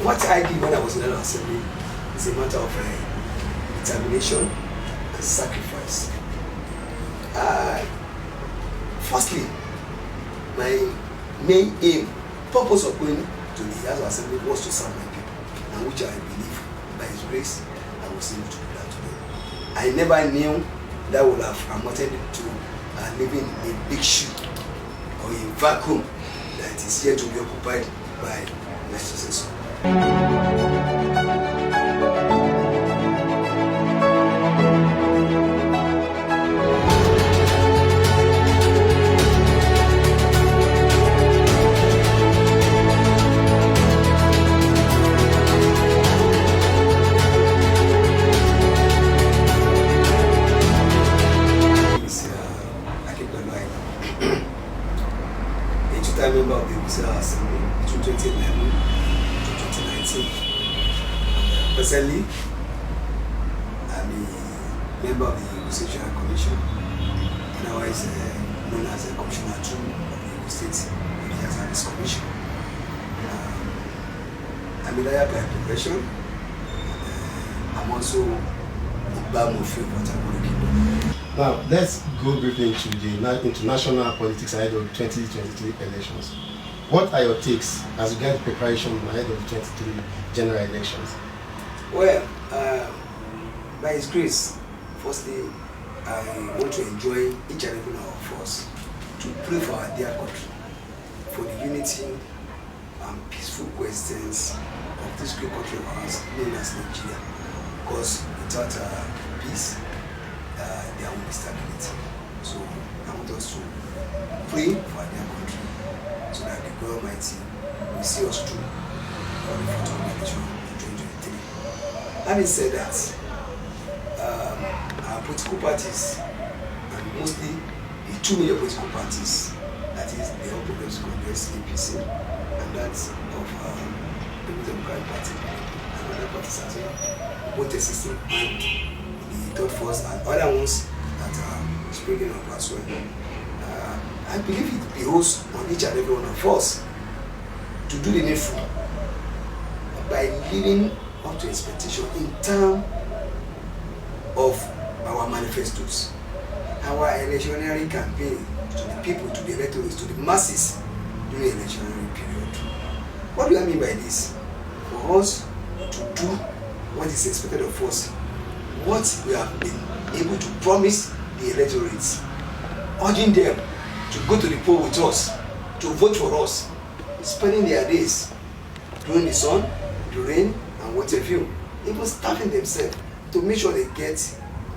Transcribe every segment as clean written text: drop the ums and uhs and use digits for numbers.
what I did when I was in the assembly is a matter of determination and sacrifice. Firstly, my main aim, purpose of going to the House of Assembly was to serve my people, and which I believe by His grace I was able to do that today. I never knew that would have amounted to living a big shoe or a vacuum that is yet to be occupied by my successor. Member of the Assembly between 2011 to 2019. Personally, I'm a member of the Constituency Commission, otherwise known as the Commissioner 2 of the State Media Service Commission. I'm a lawyer by profession. I'm also a bar movie water. Now, let's go briefly into the international politics ahead of the 2023 elections. What are your takes as regards preparation ahead of the 2023 general elections? Well, by His grace, firstly, I want to enjoy each and every one of us to pray for our dear country, for the unity and peaceful coexistence of this great country of ours, known as Nigeria. Because without peace, there will be stability. So I want us to pray for their country so that the God Almighty will see us through for the future election in 2023. Having said that, our political parties, and mostly the two major political parties, that is the All Progressive Congress APC and that of the Democratic Party and other parties as well, both existing and the third force and other ones that are springing up as well. I believe it behoves on each and every one of us to do the needful by living up to expectation in terms of our manifestos, our electionary campaign to the people, to the electorates, to the masses during the electionary period. What do I mean by this? For us to do what is expected of us, what we have been able to promise the electorates, urging them to go to the poll with us, to vote for us, spending their days during the sun, the rain, and what have you, even starving themselves to make sure they get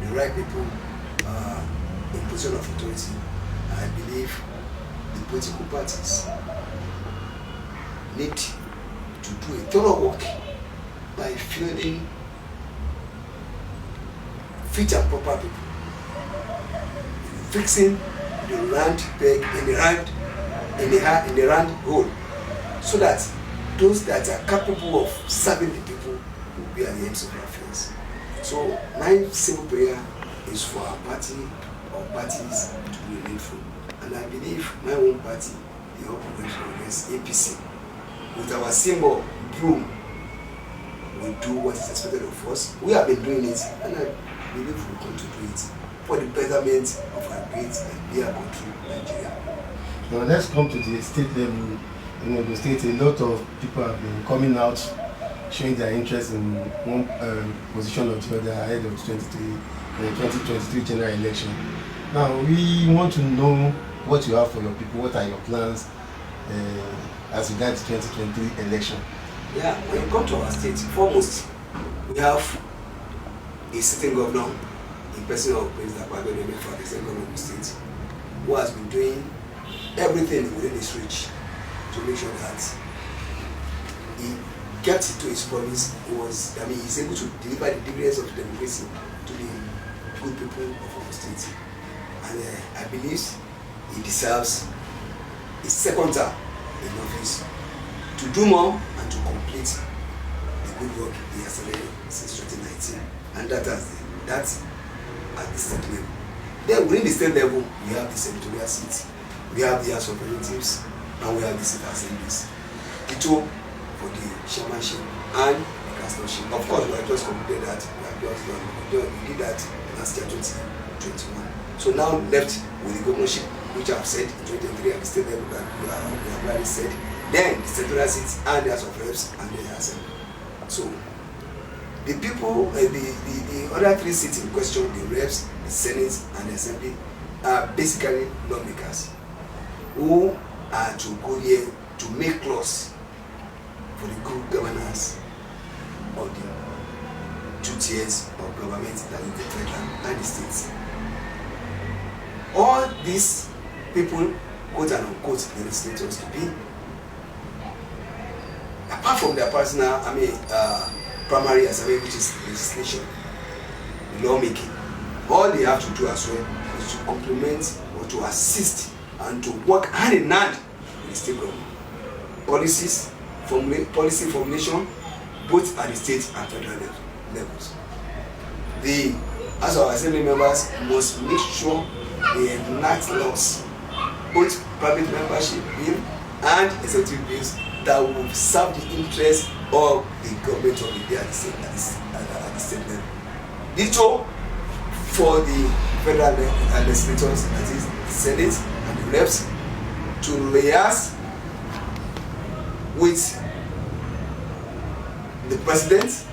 the right people in position of authority. I believe the political parties need to do a thorough work by fielding fit and proper people, fixing the round peg in the round hole, so that those that are capable of serving the people will be at the ends of their affairs. So my simple prayer is for our party or parties to be needful, and I believe my own party, the All Progressive Congress APC, with our symbol broom, will do what is expected of us. We have been doing it, and I believe we will continue to do it for the betterment of our great and dear country, Nigeria. Now let's come to the state level. In the state, a lot of people have been coming out, showing their interest in one position or the other ahead of the 2023 general election. Now we want to know what you have for your people. What are your plans as regards the 2023 election? Yeah, when you come to our state, foremost, we have a sitting governor, in person of President Ado-Odo for the state government of the state, who has been doing everything within his reach to make sure that he gets to his promise. He's able to deliver the dividends of democracy to the good people of our state. And I believe he deserves a second term in office to do more and to complete the good work he has started since 2019. And that's at the state level. Then within the state level, we have the senatorial seats, we have the House of Representatives, and we have the state assemblies. The two for the chairmanship and the councillorship. Of course, we have just concluded that we did that last year 2021. So now left with the governorship, which I have said in 2023 and the state level that we have already said. Then the central seats and the House of Reps and the Assembly. So the people, the other 3 seats in question, the Reps, the Senate, and the Assembly, are basically lawmakers who are to go here to make laws for the good governance of the 2 tiers of government, that is the federal and the states. All these people, quote and unquote, legislators to be, apart from their personal, primary assignment, which is legislation, lawmaking, all they have to do as well is to complement or to assist and to work hand in hand with the state government. Policy formulation, both at the state and federal levels. The House of Assembly members must make sure they enact laws, both private membership bill and executive bills, that will serve the interests of the government of India at the state level. Ditto for the federal legislators, that is the Senate and the Reps, to liaise with the President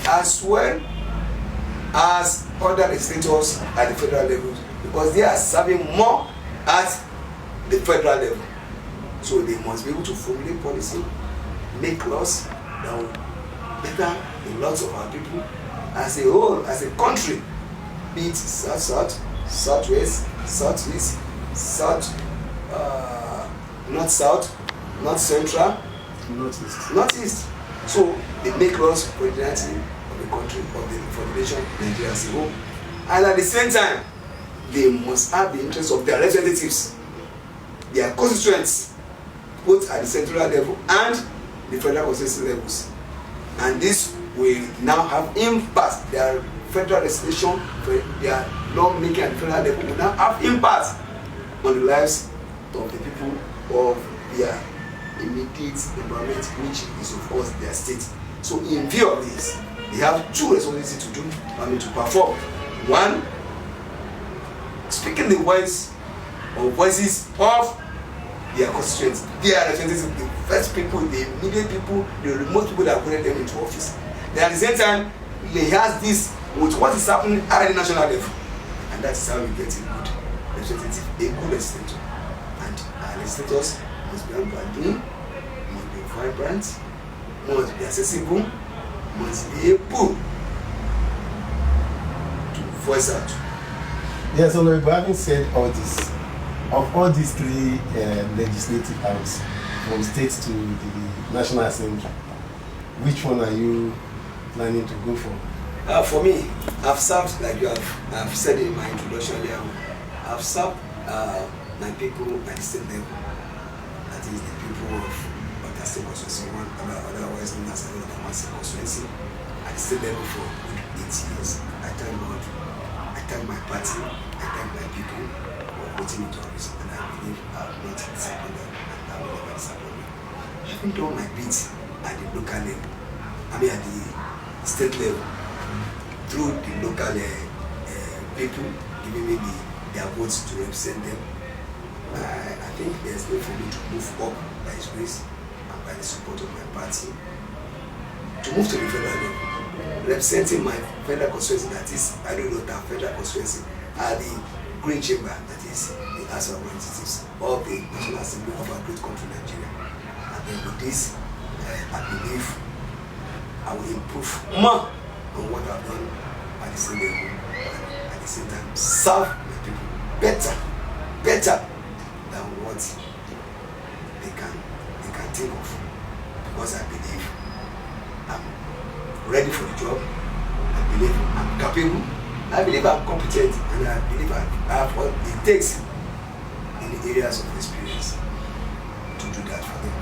as well as other legislators at the federal level, because they are serving more at the federal level. So they must be able to formulate policy, make laws that will better the lots of our people as a whole, as a country, be it south-south, southwest, southeast, north-south, north-central, northeast. So they make laws for the unity of the country, for the nation, Nigeria as a whole. And at the same time, they must have the interests of their representatives, their constituents, both at the central level and the federal constituency levels. And this will now have impact. Their federal legislation, their lawmaking at the federal level will now have impact on the lives of the people of their immediate environment, which is of course their state. So in view of this, they have 2 responsibilities to do, to perform. One, speaking the voices of their constituents, their representatives, the first people, the immediate people, the remote people that appointed them into office. Then at the same time, they has this with what is happening at the national level. And that is how we get a good representative, a good legislator. And our legislators must be unbundling, must be vibrant, must be accessible, must be able to voice out. Yes, Honorable, having said all this, of all these 3 legislative houses, from states to the National Assembly, which one are you planning to go for? For me, I've served, like I've said in my introduction here, I've served my people at the state level. That is the people of the state constituency, otherwise known as the Constituency, at the state level for 8 years. I thank God, I thank my party, I thank my people for voting into office, and I believe I have not disappointed, and I will never disappoint. Having done my bit at the local level, at the state level, through the local people giving me their votes to represent them, I think there's no for me to move up by His grace and by the support of my party to move to the federal level, representing my federal constituency, that is Ado-Odo federal constituency, at the Green Chamber, that is the House of Representatives of the National Assembly of our great country, Nigeria. And then with this, I believe I will improve more on what I've done at the same level, and at the same time serve my people better than what they can think of, because I believe I'm ready for the job, I believe I'm capable, I believe I'm competent, and I believe I have what it takes in the areas of experience to do that for them.